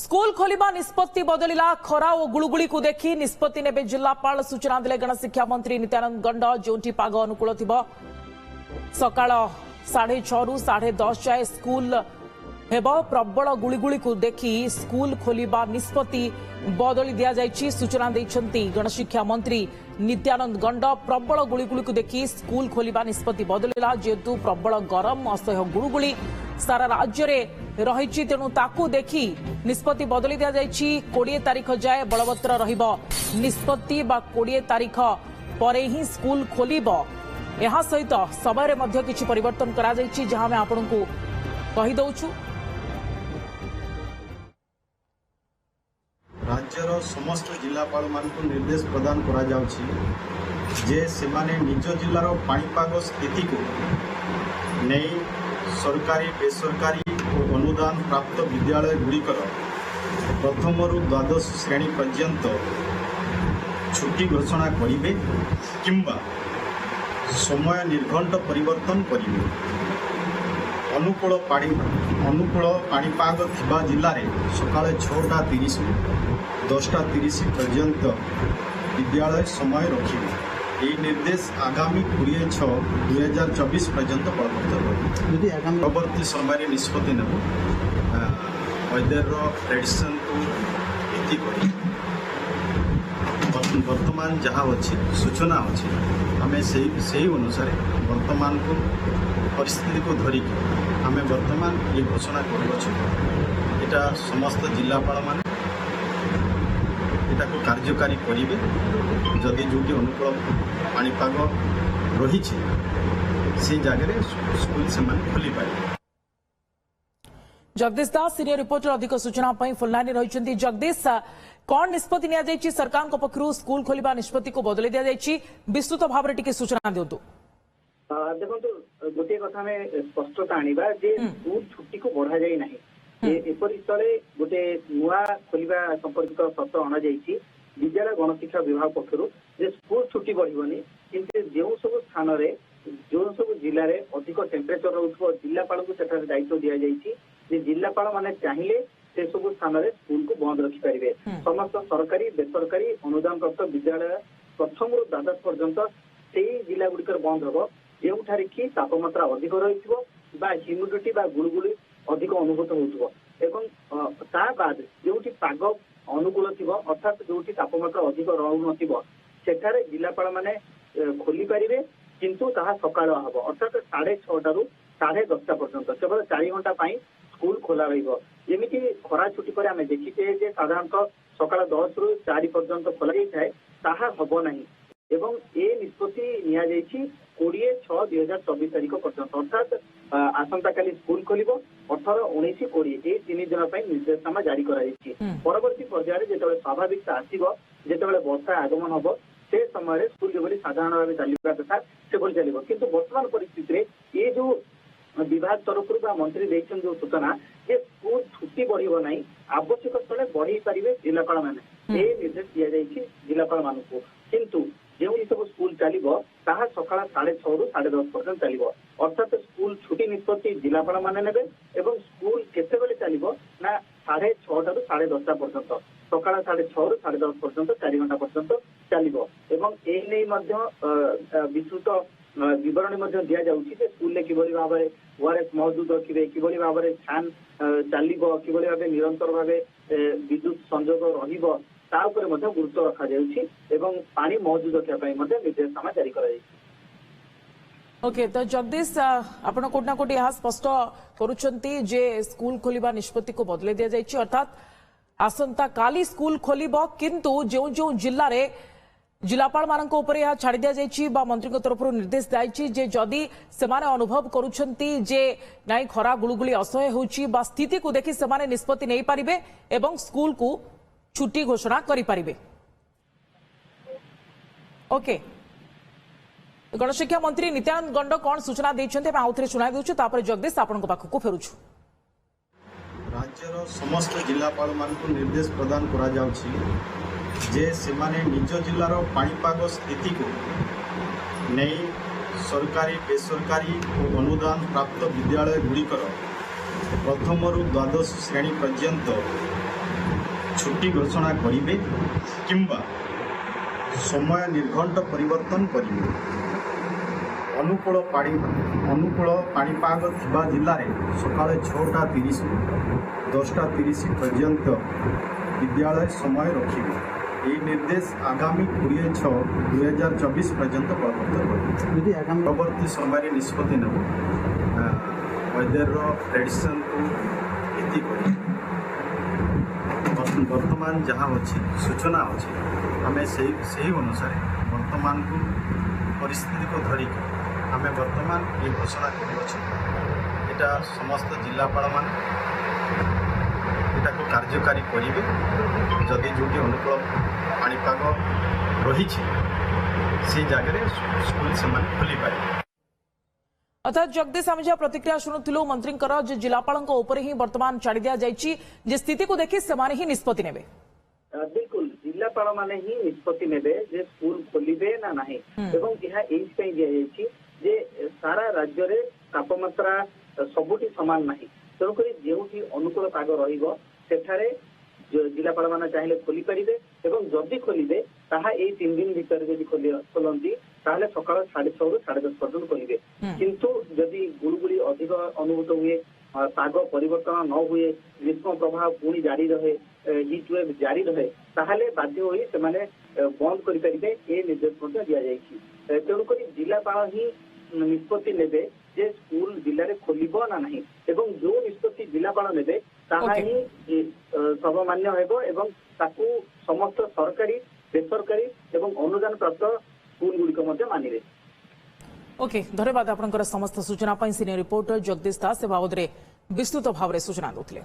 School खोलिबा निष्पत्ति बदलिला खरा और गुळुगुळी को देखी निष्पत्ति नेबे जिल्लापाल सूचना देले गणशिक्षा मंत्री नित्यानंद गंड जोंटी पाग अनुकूल थिबो सकाळ 6:30 रु 10:30 जाए स्कूल हेबो प्रबल गुळुगुळी को देखी स्कूल खोलिबा निष्पत्ति बदली दिया जायछि सूचना दैछन्ती गणशिक्षा मंत्री नित्यानंद गंड प्रबल गुळुगुळी को देखी स्कूल खोलिबा निष्पत्ति बदलिला जेतु प्रबल गरम असह्य गुळुगुळी सारा राज्य में रही तेणु ताकू देखी निष्पत्ति बदली दि जायछि 20 तारीख जाए बलवत्तर रहिबो निष्पत्ति बा 20 तारीख परे ही स्कूल खोलिबो एहा सहित समय रे मध्य किछि परिवर्तन करा जायछि जहां में आपनकु कहि दउछु। राज्यर समस्त जिलापाल मानकु निर्देश प्रदान करा जाउछि जे सेमाने निज जिल्लार पाणीपाग स्थिति को नहीं सरकारी बेसरकारी और अनुदान प्राप्त विद्यालय गुड़िकर प्रथम रु द्वादश श्रेणी पर्यंत छुट्टी घोषणा करिवे किंबा समय निर्घंट परिवर्तन करिवे। अनुकूल पाणीपाग थिबा जिल्ला रे सकाळे 6:30 रु 10:30 पर्यंत विद्यालय समय रखिवे। यह निर्देश आगामी 20/6/2024 पर्यंत बलवत्तर परवर्ती समय निष्पत्ति नेब वेदर ट्रेडिशन को नीति वर्तमान जहाँ अच्छी सूचना अच्छी आम से अनुसार वर्तमान को परिस्थिति को धरिकी आम वर्तमान ये घोषणा करा समस्त जिलापाल मान को कार्यकारी करेंगे जदि जो अनुकूल पाणीपाग रही से जगह स्कूल से खोली पारे। जगदीश दास सीनियर रिपोर्टर अधिक सूचना फुललाइन रही। जगदीश कौन निष्पत्ति नि सरकार पक्षर स्कूल खोलिबा निष्पत्ति को बदली दि जायछि विस्तृत भाव में टिके सूचना दिंतु। देखो गोटे कथा में स्पष्टता आनिबा जे स्कूल छुट्टी को बढ़ा जाई नाही एपरि स्थले गोटे नुआ खोलिबा संपर्कित सत्य अणा जायछि विद्यालय गणशिक्षा विभाग पक्षर जे स्कूल छुट्टी बढ़िबनी किंतु जो सब स्थान रे जो सब जिले में अधिक टेम्परेचर रोथो जिलापाल को सेठारे दायित्व दिया जायछि जे जिलापाल माने चाहिए से सब स्थान रे स्कूल को बंद रखि परिबे। समस्त सरकारी बेसरकारी अनुदान प्राप्त विद्यालय प्रथम रु द्वादश पर्यंत से जिला गुड़िकर बंद हम जोठारे कि तापमात्रा अधिक रहिथिबो बा ह्यूमिडिटी बा गुळगुळी अधिक अनुभूत होउथबो एवं ता बाद जोठी पाग अनुकूल थिबो अर्थात जोठी तापमात्रा अधिक रहउ नथिबो सेठारे जिलापाल माने खोली परिबे किंतु ताहा सकाळ हबो अर्थात 6:30 रु 10:30 पर्यंत केवल 4 घंटा पाई स्कूल खोला रहिबो। जेमिति खरा छुट्टी पर आमे देखिते जे साधारणतः सकाळ 10 रु 4 पर्यंत खोला जाय ताहा हबो नाही एवं ए निष्पत्ति निया जायछि 20/6/2024 तारीख पर्यंत अर्थात आसंता काली स्कूल खोलिबो 18, 19, 20 ए 3 दिन पई निर्देशनामा जारी करा जायछि। परवर्ती पर्याय जेतबे स्वाभाविकता आसीबो जेतबे वर्षा आगमन हबो से समय स्कूल जो साधारण भाव चलवा कथा से चलो किंतु वर्तमान परिस्थिति रे ये जो विभाग तरफ मंत्री देखते जो सूचना जे स्कूल छुट्टी बढ़िबो नहीं आवश्यक स्थले बढ़ी पारिबे जिलापाल माने ये निर्देश दिया जायछि जिलापाल मानकु किंतु जो सब स्कूल चलिबो ताहा सकाळ 6:30 रु 10:30 पर्यंत चलिबो अर्थात स्कूल छुट्टी निष्पत्ति जिलापाल माने नेबे एवं स्कूल केते बेले चलिबो ना 6:30 रु 10:30 पर्यंत सकाळ 6:30 रु 10:30 पर्यंत 4 घंटा पर्यंत चलिबो एवं ए नै मध्य विस्तृत विवरणी मध्य दिया जाउछि जे स्कूल ले किबोली भाबरे ओआरएस मौजूद रखिबे किबोली भाबरे फैन चलिबो किबोली भाबे निरंतर भाबे विद्युत संयोग रहिबो ता ऊपर मध्य गुरुत्व रखा जाउछि एवं पानी मौजूद रखिया पई मध्य निर्देशनामा जारी करा जाइछि। ओके तो जगदीश आपण कोटना कोटी यहा स्पष्ट करूछंती जे स्कूल खोलिबा निष्पत्ति को बदले दिया जाइछि अर्थात आसंता काली स्कूल खोलिबो किंतु जो जो जिल्ला रे जिलापाल मानक ऊपर यह छाड़ी दिया जायछि बा मंत्री तरफ निर्देश दिया जे जदि सेमाने अनुभव करूछंती जे नाई खरा गुळुगुळी असह्य होछि बा स्थिति को देखि सेमाने निष्पत्ति नै पारिबे एवं स्कूल को छुट्टी घोषणा करि पारिबे। ओके गणशिक्षा मंत्री नित्यानंद गंड कौन सूचना दैछन्ते आउ थरे सुनाई देउछु तापर जगदीश आपनक पाखकु फेरुछु। राज्यर समस्त जिलापाल मानकु निर्देश प्रदान करा जाउछि जे सेमाने निज जिल्लार पाणीपाग स्थिति को नहीं सरकारी बेसरकारी और अनुदान प्राप्त विद्यालय गुड़िकर प्रथम रु द्वादश श्रेणी पर्यंत ଛୁଟି ଘୋଷଣା କରିବେ କିମ୍ବା ସମୟ ନିର୍ଘଣ୍ଟ ପରିବର୍ତ୍ତନ କରିବେ। ଅନୁକୂଳ ପାଣିପାଗ ଥିବା ଜିଲ୍ଲାରେ ସକାଳେ 6:30ରୁ 10:30 ପର୍ଯ୍ୟନ୍ତ ବିଦ୍ୟାଳୟ ସମୟ ରଖିବେ। ଏହି ନିର୍ଦ୍ଦେଶ ଆଗାମୀ 20/6/2024 ପର୍ଯ୍ୟନ୍ତ ବଳବତ୍ତର ରହିବ। ପରବର୍ତ୍ତୀ ସମୟରେ ନିଷ୍ପତ୍ତି ନେବ ୱେଦରର ପ୍ରେଡିକ୍ସନକୁ ଭିତ୍ତି କରି। ବର୍ତ୍ତମାନ ଯାହା ଅଛି ସୂଚନା ଅଛି ଆମେ ସେହି ଅନୁସାରେ ବର୍ତ୍ତମାନକୁ ପରିସ୍ଥିତିକୁ ଧରିକି ଆମେ ବର୍ତ୍ତମାନ ଏ ଘୋଷଣା କରୁଅଛୁ। এটা ସମସ୍ତ ଜିଲ୍ଲାପାଳମାନେ ଏଟାକୁ କାର୍ଯ୍ୟକାରୀ କରିବେ। ଯଦି ଯେଉଁଠି ଅନୁକୂଳ ପାଣିପାଗ ରହିଛି সেই জায়গায় স্কুল ସେମାନେ ଖୋଲିପାରିବେ। अर्थात जगदीश आम जहाँ प्रतिक्रिया शुणुलु मंत्री जिलापाल बर्तमान छाड़ी दि जाइए जे स्थिति को देखि से निष्पत्ति नेबे। बिल्कुल जिलापाल माने ही निष्पत्ति नेबे जे स्कूल खोलिबे ना नाही एवं यह एइथि दिया जाइछि जे सारा राज्य रे तापमात्रा सबुठी समान नाही। तेणुकरी जेउठी अनुकूल पाग रहिबो सेठारे जिलापाल माने चाहिले खोली परिबे एवं जदि खोलिबे ताहा एई 3 दिन भीतर जदि खोलंती ताहले सकाळ 6:30 ରୁ 10:30 पर्यंत खोलिबे। किंतु जदि गुळुगुळी अधिक अनुभूत हुए पाग परिवर्तन न हुए ग्रीष्म प्रभाव पुणी जारी रहे हिट वेव जारी रहे ताहले बाध्य होई से माने बंद करि परिबे ए निर्देश मध्ये दिया जाइछि। तेणुकरी जिलापाल ही निष्पत्ति नेबे जे स्कूल जिल्ला रे खोलिबो ना नाही एवं जो निष्पत्ति जिलापाल नेबे ताहा ही सर्वमान्य हेबो एवं ताकू समस्त सरकारी बेसरकारी एवं अनुदान प्राप्त स्कूल गुड़िक मानिबे। ओके धन्यवाद आपनकर समस्त सूचना सिनियर रिपोर्टर जगदीश दास बाबद विस्तृत भाव में सूचना देते।